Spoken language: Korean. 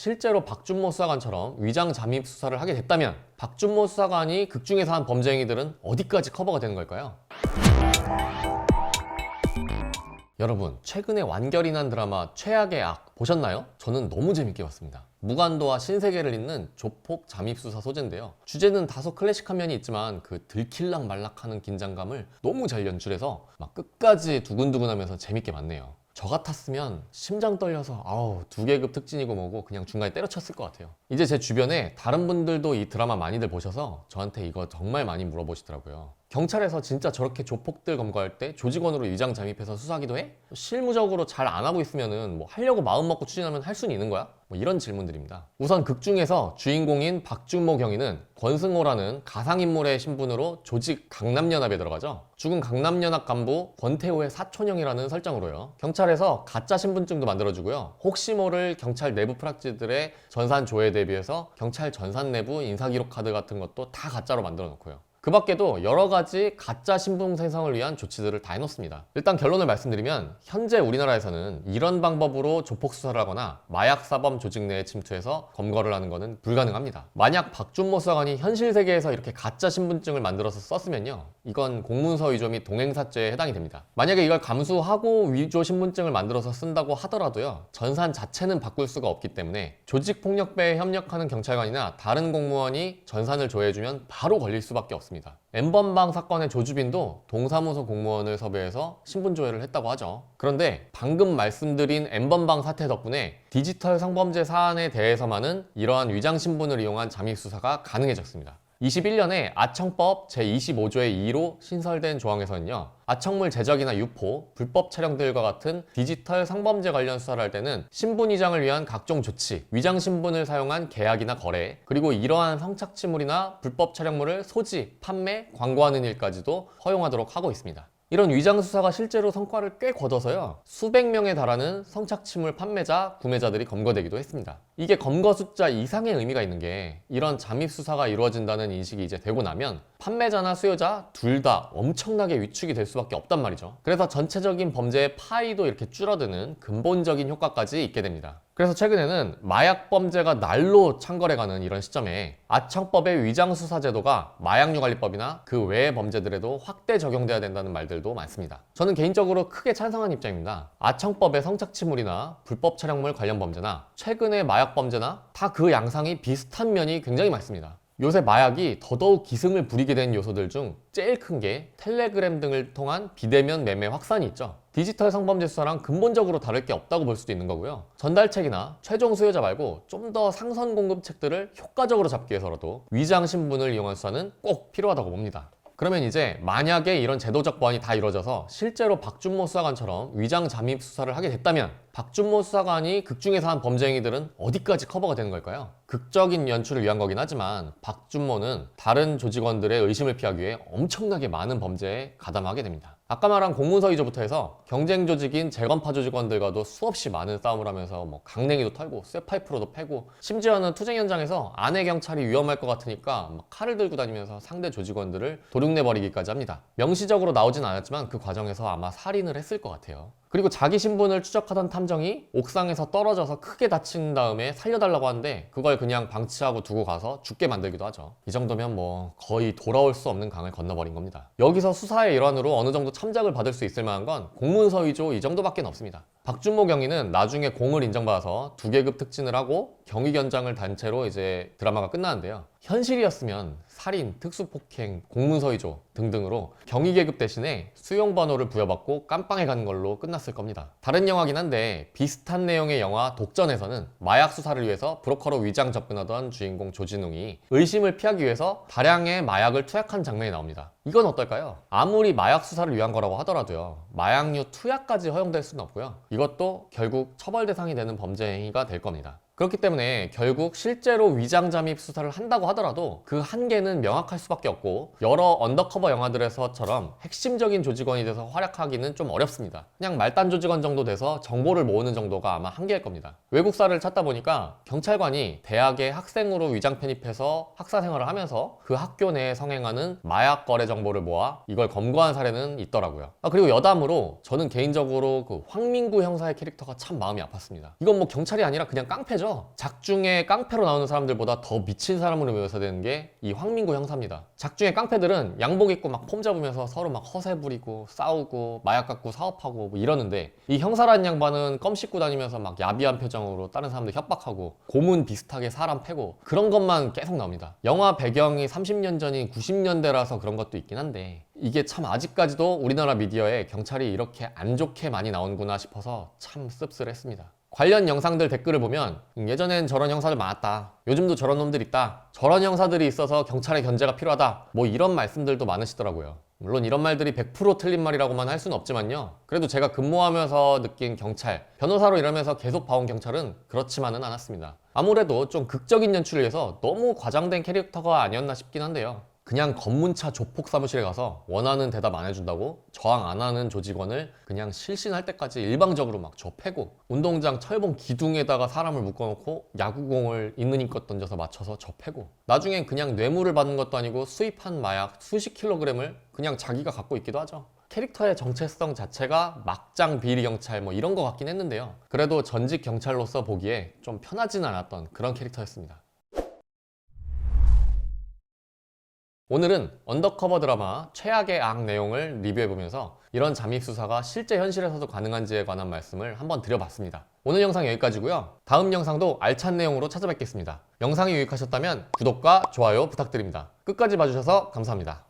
실제로 박준모 수사관처럼 위장 잠입 수사를 하게 됐다면 박준모 수사관이 극중에서 한 범죄 행위들은 어디까지 커버가 되는 걸까요? 여러분, 최근에 완결이 난 드라마 최악의 악 보셨나요? 저는 너무 재밌게 봤습니다. 무간도와 신세계를 잇는 조폭 잠입수사 소재인데요. 주제는 다소 클래식한 면이 있지만 그 들킬락 말락하는 긴장감을 너무 잘 연출해서 막 끝까지 두근두근하면서 재밌게 봤네요. 저 같았으면 심장 떨려서 아우 2계급 특진이고 뭐고 그냥 중간에 때려쳤을 것 같아요. 이제 제 주변에 다른 분들도 이 드라마 많이들 보셔서 저한테 이거 정말 많이 물어보시더라고요. 경찰에서 진짜 저렇게 조폭들 검거할 때 조직원으로 위장 잠입해서 수사하기도 해? 실무적으로 잘 안 하고 있으면은 뭐 하려고 마음 먹고 추진하면 할 수는 있는 거야? 뭐 이런 질문들입니다. 우선 극 중에서 주인공인 박준모 경위는 권승호라는 가상인물의 신분으로 조직 강남연합에 들어가죠. 죽은 강남연합 간부 권태호의 사촌형이라는 설정으로요. 경찰에서 가짜 신분증도 만들어주고요. 혹시 모를 경찰 내부 프락지들의 전산 조회 대비해서 경찰 전산 내부 인사기록 카드 같은 것도 다 가짜로 만들어 놓고요. 그 밖에도 여러 가지 가짜 신분 생성을 위한 조치들을 다 해놓습니다. 일단 결론을 말씀드리면 현재 우리나라에서는 이런 방법으로 조폭 수사를 하거나 마약 사범 조직 내에 침투해서 검거를 하는 것은 불가능합니다. 만약 박준모 수사관이 현실 세계에서 이렇게 가짜 신분증을 만들어서 썼으면요, 이건 공문서 위조 및 동행사죄에 해당이 됩니다. 만약에 이걸 감수하고 위조 신분증을 만들어서 쓴다고 하더라도요, 전산 자체는 바꿀 수가 없기 때문에 조직폭력배에 협력하는 경찰관이나 다른 공무원이 전산을 조회해주면 바로 걸릴 수밖에 없습니다. N번방 사건의 조주빈도 동사무소 공무원을 섭외해서 신분 조회를 했다고 하죠. 그런데 방금 말씀드린 N번방 사태 덕분에 디지털 성범죄 사안에 대해서만은 이러한 위장 신분을 이용한 잠입 수사가 가능해졌습니다. 21년에 아청법 제25조의 2로 신설된 조항에서는요, 아청물 제작이나 유포, 불법 촬영들과 같은 디지털 성범죄 관련 수사를 할 때는 신분 위장을 위한 각종 조치, 위장 신분을 사용한 계약이나 거래, 그리고 이러한 성착취물이나 불법 촬영물을 소지, 판매, 광고하는 일까지도 허용하도록 하고 있습니다. 이런 위장 수사가 실제로 성과를 꽤 거둬서요, 수백 명에 달하는 성착취물 판매자, 구매자들이 검거되기도 했습니다. 이게 검거 숫자 이상의 의미가 있는 게, 이런 잠입 수사가 이루어진다는 인식이 이제 되고 나면 판매자나 수요자 둘 다 엄청나게 위축이 될 수밖에 없단 말이죠. 그래서 전체적인 범죄의 파이도 이렇게 줄어드는 근본적인 효과까지 있게 됩니다. 그래서 최근에는 마약 범죄가 날로 창궐해가는 이런 시점에 아청법의 위장수사제도가 마약류관리법이나 그 외의 범죄들에도 확대 적용돼야 된다는 말들도 많습니다. 저는 개인적으로 크게 찬성한 입장입니다. 아청법의 성착취물이나 불법 촬영물 관련 범죄나 최근의 마약 범죄나 다 그 양상이 비슷한 면이 굉장히 많습니다. 요새 마약이 더더욱 기승을 부리게 된 요소들 중 제일 큰 게 텔레그램 등을 통한 비대면 매매 확산이 있죠. 디지털 성범죄 수사랑 근본적으로 다를 게 없다고 볼 수도 있는 거고요. 전달책이나 최종 수요자 말고 좀 더 상선 공급책들을 효과적으로 잡기 위해서라도 위장 신분을 이용한 수사는 꼭 필요하다고 봅니다. 그러면 이제 만약에 이런 제도적 보완이 다 이루어져서 실제로 박준모 수사관처럼 위장 잠입 수사를 하게 됐다면 박준모 수사관이 극중에서 한 범죄 행위들은 어디까지 커버가 되는 걸까요? 극적인 연출을 위한 거긴 하지만 박준모는 다른 조직원들의 의심을 피하기 위해 엄청나게 많은 범죄에 가담하게 됩니다. 아까 말한 공문서 위조부터 해서 경쟁 조직인 재건파 조직원들과도 수없이 많은 싸움을 하면서 뭐 강냉이도 털고 쇠파이프로도 패고, 심지어는 투쟁 현장에서 아내 경찰이 위험할 것 같으니까 막 칼을 들고 다니면서 상대 조직원들을 도륙내버리기까지 합니다. 명시적으로 나오진 않았지만 그 과정에서 아마 살인을 했을 것 같아요. 그리고 자기 신분을 추적하던 탐정이 옥상에서 떨어져서 크게 다친 다음에 살려달라고 하는데 그걸 그냥 방치하고 두고 가서 죽게 만들기도 하죠. 이 정도면 뭐 거의 돌아올 수 없는 강을 건너버린 겁니다. 여기서 수사의 일환으로 어느 정도 참작을 받을 수 있을 만한 건 공문서 위조 이 정도밖에 없습니다. 박준모 경위는 나중에 공을 인정받아서 2계급 특진을 하고 경위견장을 단 채로 이제 드라마가 끝나는데요. 현실이었으면 살인, 특수폭행, 공문서 위조 등등으로 경위계급 대신에 수용번호를 부여받고 깜빵에 가는 걸로 끝났을 겁니다. 다른 영화긴 한데 비슷한 내용의 영화 독전에서는 마약 수사를 위해서 브로커로 위장 접근하던 주인공 조진웅이 의심을 피하기 위해서 다량의 마약을 투약한 장면이 나옵니다. 이건 어떨까요? 아무리 마약 수사를 위한 거라고 하더라도요, 마약류 투약까지 허용될 수는 없고요. 이것도 결국 처벌 대상이 되는 범죄 행위가 될 겁니다. 그렇기 때문에 결국 실제로 위장 잠입 수사를 한다고 하더라도 그 한계는 명확할 수밖에 없고, 여러 언더커버 영화들에서처럼 핵심적인 조직원이 돼서 활약하기는 좀 어렵습니다. 그냥 말단 조직원 정도 돼서 정보를 모으는 정도가 아마 한계일 겁니다. 외국사를 찾다 보니까 경찰관이 대학에 학생으로 위장 편입해서 학사 생활을 하면서 그 학교 내에 성행하는 마약 거래 정보를 모아 이걸 검거한 사례는 있더라고요. 그리고 여담으로 저는 개인적으로 그 황민구 형사의 캐릭터가 참 마음이 아팠습니다. 이건 뭐 경찰이 아니라 그냥 깡패죠. 깡패죠. 작중에 깡패로 나오는 사람들보다 더 미친 사람으로 묘사되는 게 이 황민구 형사입니다. 작중의 깡패들은 양복 입고 막 폼 잡으면서 서로 막 허세 부리고 싸우고 마약 갖고 사업하고 뭐 이러는데, 이 형사라는 양반은 껌 씹고 다니면서 막 야비한 표정으로 다른 사람들 협박하고 고문 비슷하게 사람 패고 그런 것만 계속 나옵니다. 영화 배경이 30년 전인 90년대라서 그런 것도 있긴 한데, 이게 참 아직까지도 우리나라 미디어에 경찰이 이렇게 안 좋게 많이 나오는구나 싶어서 참 씁쓸했습니다. 관련 영상들 댓글을 보면 예전엔 저런 형사들 많았다, 요즘도 저런 놈들 있다, 저런 형사들이 있어서 경찰의 견제가 필요하다, 뭐 이런 말씀들도 많으시더라고요. 물론 이런 말들이 100% 틀린 말이라고만 할 수는 없지만요, 그래도 제가 근무하면서 느낀 경찰, 변호사로 일하면서 계속 봐온 경찰은 그렇지만은 않았습니다. 아무래도 좀 극적인 연출을 위해서 너무 과장된 캐릭터가 아니었나 싶긴 한데요, 그냥 검문차 조폭 사무실에 가서 원하는 대답 안 해준다고 저항 안 하는 조직원을 그냥 실신할 때까지 일방적으로 막 접해고, 운동장 철봉 기둥에다가 사람을 묶어놓고 야구공을 있는 힘껏 던져서 맞춰서 접해고, 나중엔 그냥 뇌물을 받는 것도 아니고 수입한 마약 수십 킬로그램을 그냥 자기가 갖고 있기도 하죠. 캐릭터의 정체성 자체가 막장 비리 경찰 뭐 이런 거 같긴 했는데요, 그래도 전직 경찰로서 보기에 좀 편하진 않았던 그런 캐릭터였습니다. 오늘은 언더커버 드라마 최악의 악 내용을 리뷰해보면서 이런 잠입수사가 실제 현실에서도 가능한지에 관한 말씀을 한번 드려봤습니다. 오늘 영상 여기까지고요. 다음 영상도 알찬 내용으로 찾아뵙겠습니다. 영상이 유익하셨다면 구독과 좋아요 부탁드립니다. 끝까지 봐주셔서 감사합니다.